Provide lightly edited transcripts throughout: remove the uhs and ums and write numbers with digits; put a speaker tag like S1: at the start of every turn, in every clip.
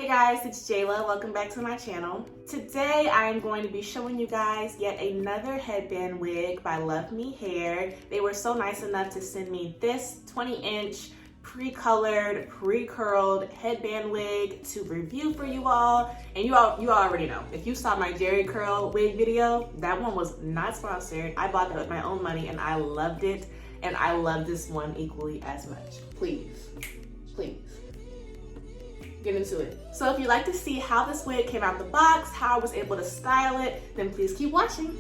S1: guys, it's Jayla. Welcome back to my channel. Today I'm going to be showing you guys yet another headband wig by LuvMe Hair. They were so nice enough to send me this 20-inch pre-colored, pre-curled headband wig to review for you all. And you already know, if you saw my Jerry curl wig video, that one was not sponsored. I bought that with my own money and I loved it. And I love this one equally as much. Please, get into it. So if you'd like to see how this wig came out the box, how I was able to style it, then please keep watching.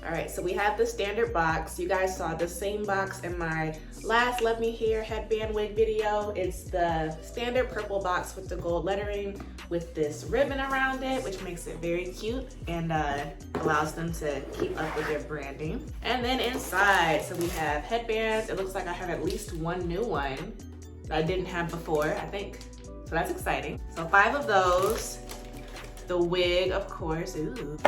S1: Alright, so we have the standard box. You guys saw the same box in my last LuvMe Hair headband wig video. It's the standard purple box with the gold lettering with this ribbon around it, which makes it very cute and allows them to keep up with their branding. And then inside, so we have headbands. It looks like I have at least one new one that I didn't have before, I think. So that's exciting. So 5 of those. The wig, of course. Ooh.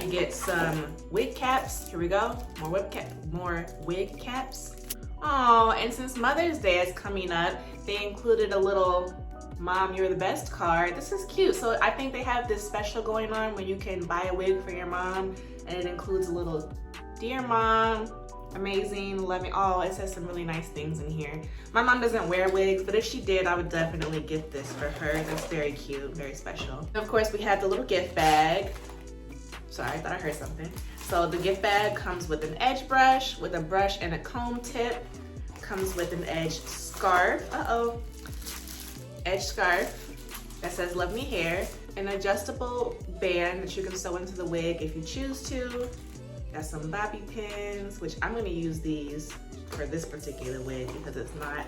S1: You get some wig caps. Here we go. More wig caps. Oh, and since Mother's Day is coming up, they included a little "Mom, You're the Best" card. This is cute. So I think they have this special going on where you can buy a wig for your mom, and it includes a little "Dear Mom, amazing, love me." Oh, it says some really nice things in here. My mom doesn't wear wigs, but if she did, I would definitely get this for her. That's very cute, very special. And of course, we have the little gift bag. Sorry, I thought I heard something. So the gift bag comes with an edge brush, with a brush and a comb tip. Comes with an edge scarf. Edge scarf that says LuvMe Hair. An adjustable band that you can sew into the wig if you choose to. Got some bobby pins, which I'm gonna use these for this particular wig because it's not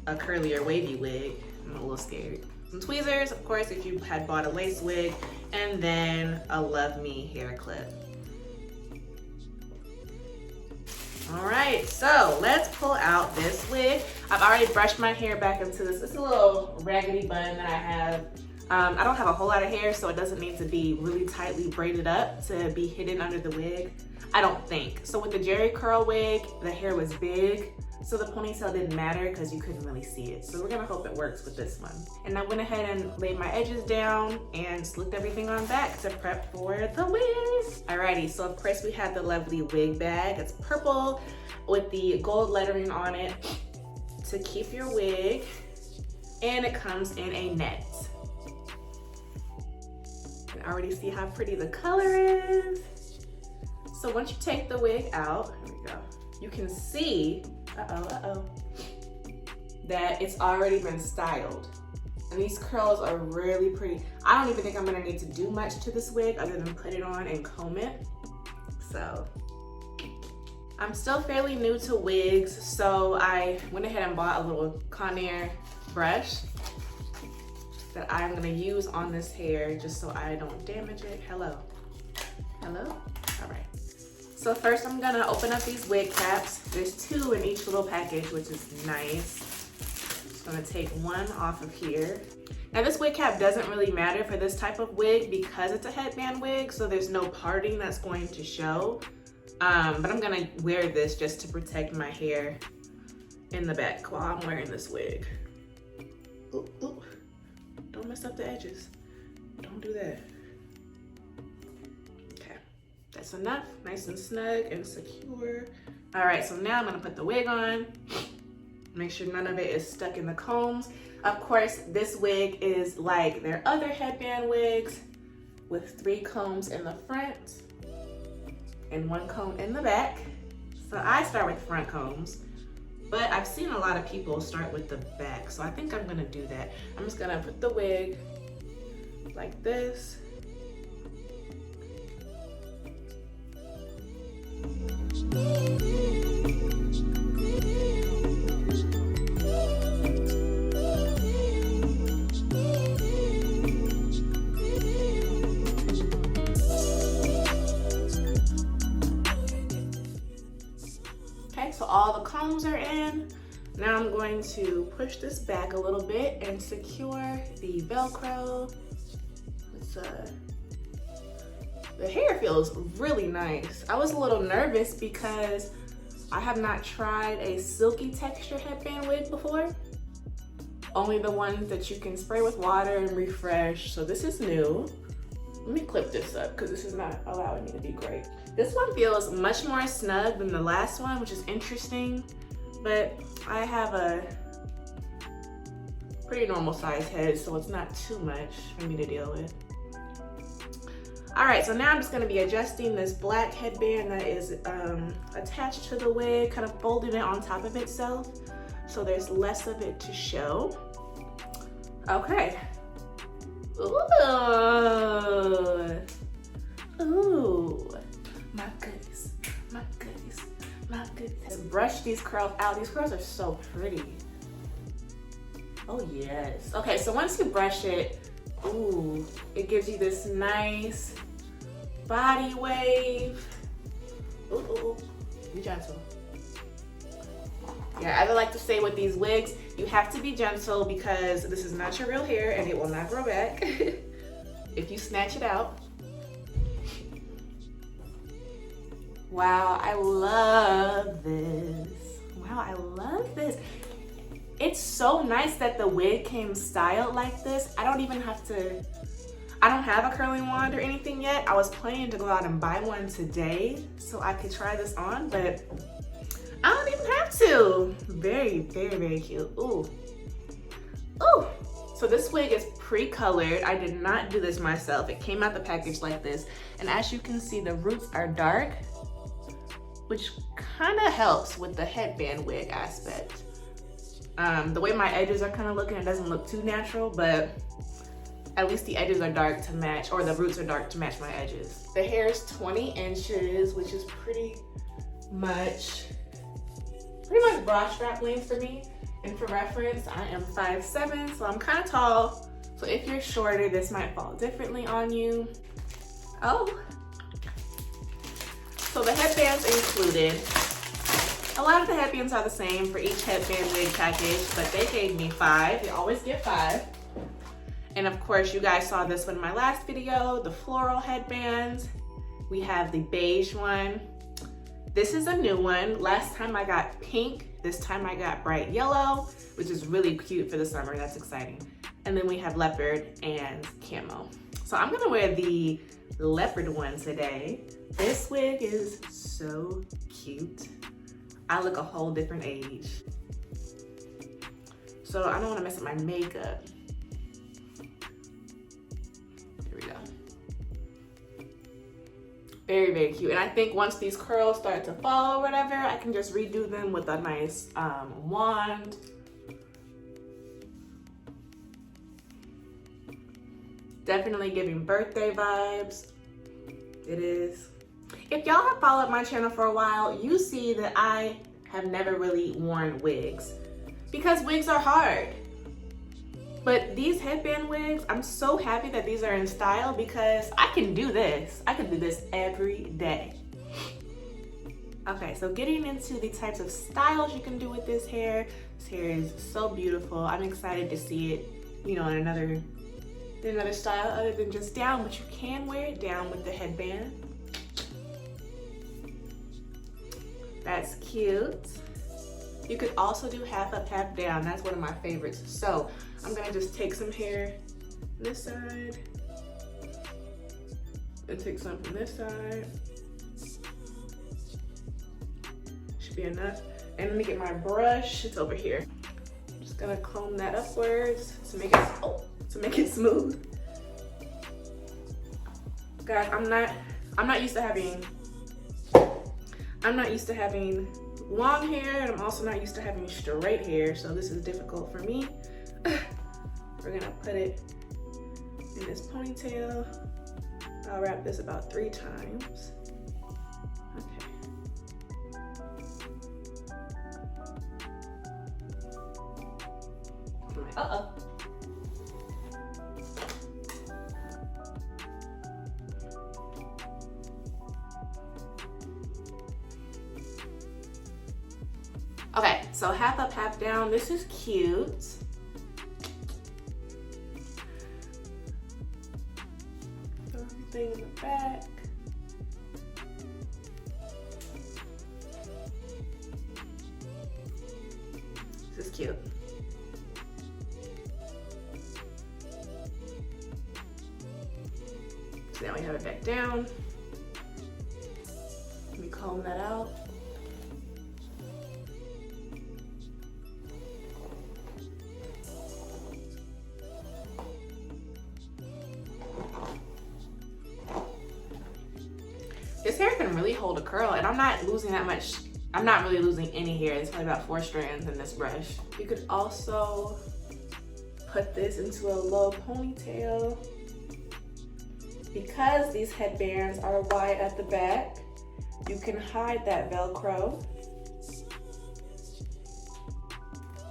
S1: a curly or wavy wig. I'm a little scared. Some tweezers, of course, if you had bought a lace wig, and then a LuvMe hair clip. All right, so let's pull out this wig. I've already brushed my hair back into this. It's a little raggedy bun that I have. I don't have a whole lot of hair, so it doesn't need to be really tightly braided up to be hidden under the wig. I don't think. So with the Jerry curl wig, the hair was big, so the ponytail didn't matter because you couldn't really see it. So we're gonna hope it works with this one. And I went ahead and laid my edges down and slicked everything on back to prep for the wig. Alrighty, so of course we have the lovely wig bag. It's purple with the gold lettering on it to keep your wig. And it comes in a net. You can already see how pretty the color is. So once you take the wig out, here we go, you can see, that it's already been styled. And these curls are really pretty. I don't even think I'm gonna need to do much to this wig other than put it on and comb it. So, I'm still fairly new to wigs, so I went ahead and bought a little Conair brush that I'm gonna use on this hair just so I don't damage it. Hello? All right. So first I'm gonna open up these wig caps. There's 2 in each little package, which is nice. Just gonna take one off of here. Now this wig cap doesn't really matter for this type of wig because it's a headband wig, so there's no parting that's going to show. But I'm gonna wear this just to protect my hair in the back while I'm wearing this wig. Ooh. Don't mess up the edges. Don't do that. Okay, that's enough. Nice and snug and secure. All right, so now I'm gonna put the wig on. Make sure none of it is stuck in the combs. Of course, this wig is like their other headband wigs with 3 combs in the front and 1 comb in the back. So I start with front combs. But I've seen a lot of people start with the back, so I think I'm gonna do that. I'm just gonna put the wig like this. Okay, so all the combs are in. Now I'm going to push this back a little bit and secure the Velcro. The hair feels really nice. I was a little nervous because I have not tried a silky texture headband wig before. Only the ones that you can spray with water and refresh. So this is new. Let me clip this up because this is not allowing me to be great. This one feels much more snug than the last one, which is interesting. But I have a pretty normal size head, so it's not too much for me to deal with. All right, so now I'm just gonna be adjusting this black headband that is attached to the wig, kind of folding it on top of itself, so there's less of it to show. Okay. Ooh, my goodness, my goodness, my goodness. Brush these curls out. These curls are so pretty. Oh yes. Okay, so once you brush it, ooh, it gives you this nice body wave. Ooh, be gentle. Yeah, I would like to say with these wigs, you have to be gentle because this is not your real hair and it will not grow back if you snatch it out. Wow, I love this. Wow, I love this. It's so nice that the wig came styled like this. I don't have a curling wand or anything yet. I was planning to go out and buy one today so I could try this on, but I don't even have to. Very, very, very cute. Ooh. Ooh. So this wig is pre-colored. I did not do this myself. It came out the package like this. And as you can see, the roots are dark, which kind of helps with the headband wig aspect. The way my edges are kind of looking, it doesn't look too natural, but at least the edges are dark to match, or the roots are dark to match my edges. The hair is 20 inches, which is pretty much bra strap length for me. And for reference, I am 5'7", so I'm kind of tall. So if you're shorter, this might fall differently on you. Oh. So the headbands included. A lot of the headbands are the same for each headband wig package, but they gave me 5. They always get 5. And of course, you guys saw this one in my last video, the floral headbands. We have the beige one. This is a new one. Last time I got pink. This time I got bright yellow, which is really cute for the summer. That's exciting. And then we have leopard and camo. So I'm gonna wear the leopard one today. This wig is so cute. I look a whole different age. So I don't wanna mess up my makeup. Here we go. Very, very cute. And I think once these curls start to fall or whatever, I can just redo them with a nice wand. Definitely giving birthday vibes. It is. If y'all have followed my channel for a while, you see that I have never really worn wigs because wigs are hard. But these headband wigs, I'm so happy that these are in style because I can do this. I can do this every day. Okay, so getting into the types of styles you can do with this hair. This hair is so beautiful. I'm excited to see it, you know, in another style other than just down, but you can wear it down with the headband. That's cute. You could also do half up, half down. That's one of my favorites. So I'm gonna just take some hair this side and take some from this side. Should be enough. And let me get my brush. It's over here. I'm just gonna comb that upwards to make it smooth. Guys, I'm not used to having long hair, and I'm also not used to having straight hair, so this is difficult for me. We're gonna put it in this ponytail. I'll wrap this about 3 times. Okay. Uh-oh. Okay, so half up, half down. This is cute. Throw everything in the back. This is cute. So now we have it back down. Let me comb that out. This hair can really hold a curl, and I'm not losing that much. I'm not really losing any hair. It's probably about 4 strands in this brush. You could also put this into a low ponytail. Because these headbands are wide at the back, you can hide that Velcro.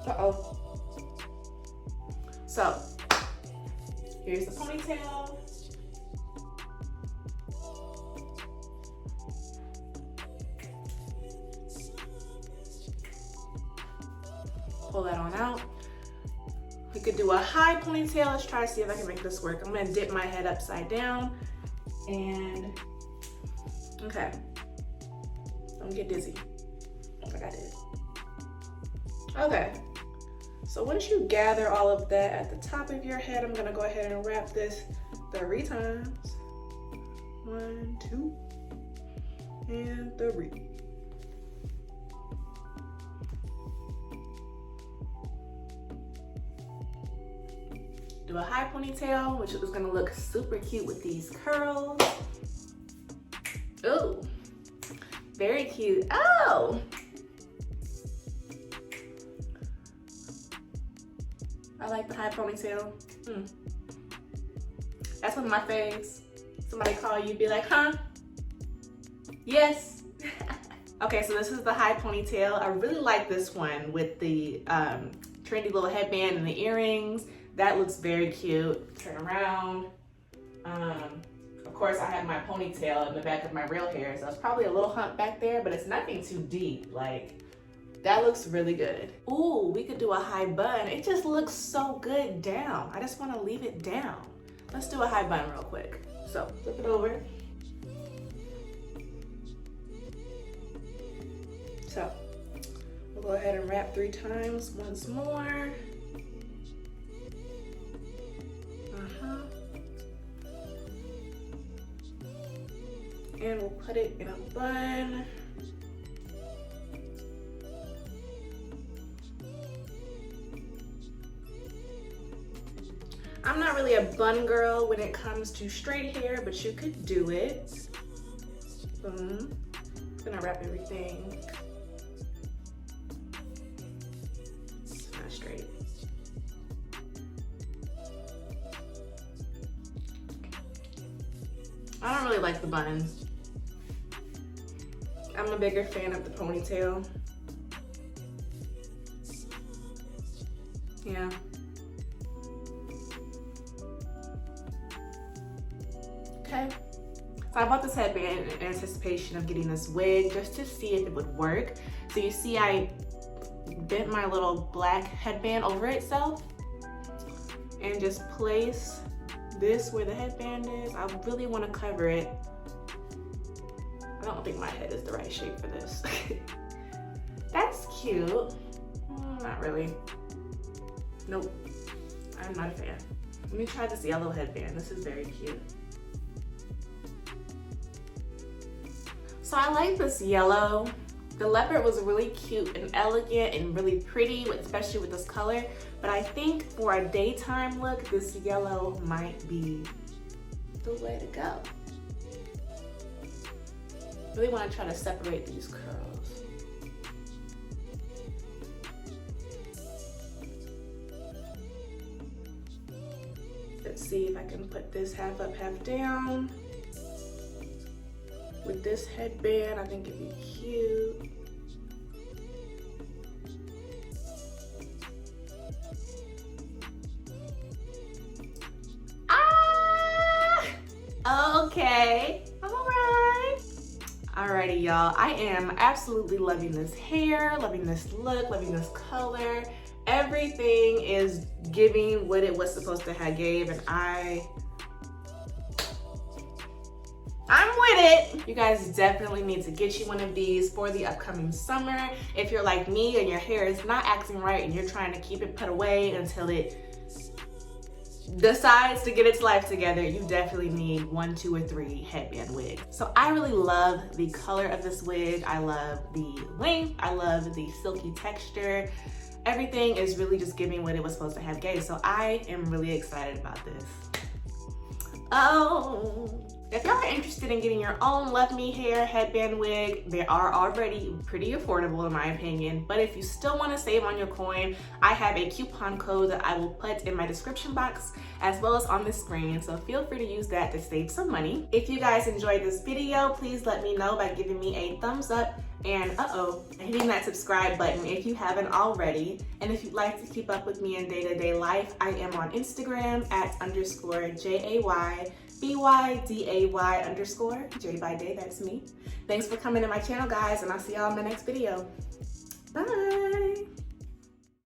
S1: Uh-oh. So, here's the ponytail. Pull that on out. We could do a high ponytail. Let's try to see if I can make this work. I'm gonna dip my head upside down and, okay. Don't get dizzy, like I did. Okay, so once you gather all of that at the top of your head, I'm gonna go ahead and wrap this 3 times. 1, 2, and 3. Do a high ponytail, which is gonna look super cute with these curls. Ooh, very cute. Oh! I like the high ponytail. That's one of my faves. Somebody call you, be like, huh? Yes. Okay, so this is the high ponytail. I really like this one with the trendy little headband and the earrings. That looks very cute. Turn around. Of course, I have my ponytail in the back of my real hair, so it's probably a little hump back there, but it's nothing too deep. Like, that looks really good. Ooh, we could do a high bun. It just looks so good down. I just want to leave it down. Let's do a high bun real quick. So, flip it over. So, we'll go ahead and wrap 3 times once more. And we'll put it in a bun. I'm not really a bun girl when it comes to straight hair, but you could do it. Boom. I'm gonna wrap everything. It's not straight. I don't really like the buns. I'm a bigger fan of the ponytail. Yeah. Okay. So I bought this headband in anticipation of getting this wig just to see if it would work. So you see I bent my little black headband over itself and just place this where the headband is. I really want to cover it. I don't think my head is the right shape for this. That's cute. Not really. Nope. I'm not a fan. Let me try this yellow headband. This is very cute. So I like this yellow. The leopard was really cute and elegant and really pretty, especially with this color. But I think for a daytime look, this yellow might be the way to go. Really want to try to separate these curls. Let's see if I can put this half up, half down. With this headband, I think it'd be cute. Ah! Okay. All Alrighty, y'all. I am absolutely loving this hair, loving this look, loving this color. Everything is giving what it was supposed to have gave, and I'm with it. You guys definitely need to get you one of these for the upcoming summer. If you're like me and your hair is not acting right and you're trying to keep it put away until it decides to get its life together, you definitely need 1, 2, or 3 headband wigs. So I really love the color of this wig. I love the length. I love the silky texture. Everything is really just giving what it was supposed to have gave. So I am really excited about this. Oh, if y'all are interested in getting your own LuvMe Hair headband wig, they are already pretty affordable in my opinion. But if you still want to save on your coin, I have a coupon code that I will put in my description box as well as on the screen. So feel free to use that to save some money. If you guys enjoyed this video, please let me know by giving me a thumbs up and hitting that subscribe button if you haven't already. And if you'd like to keep up with me in day-to-day life, I am on Instagram at _JAYBYDAY_, J by day, that's me. Thanks for coming to my channel, guys, and I'll see y'all in my next video. Bye.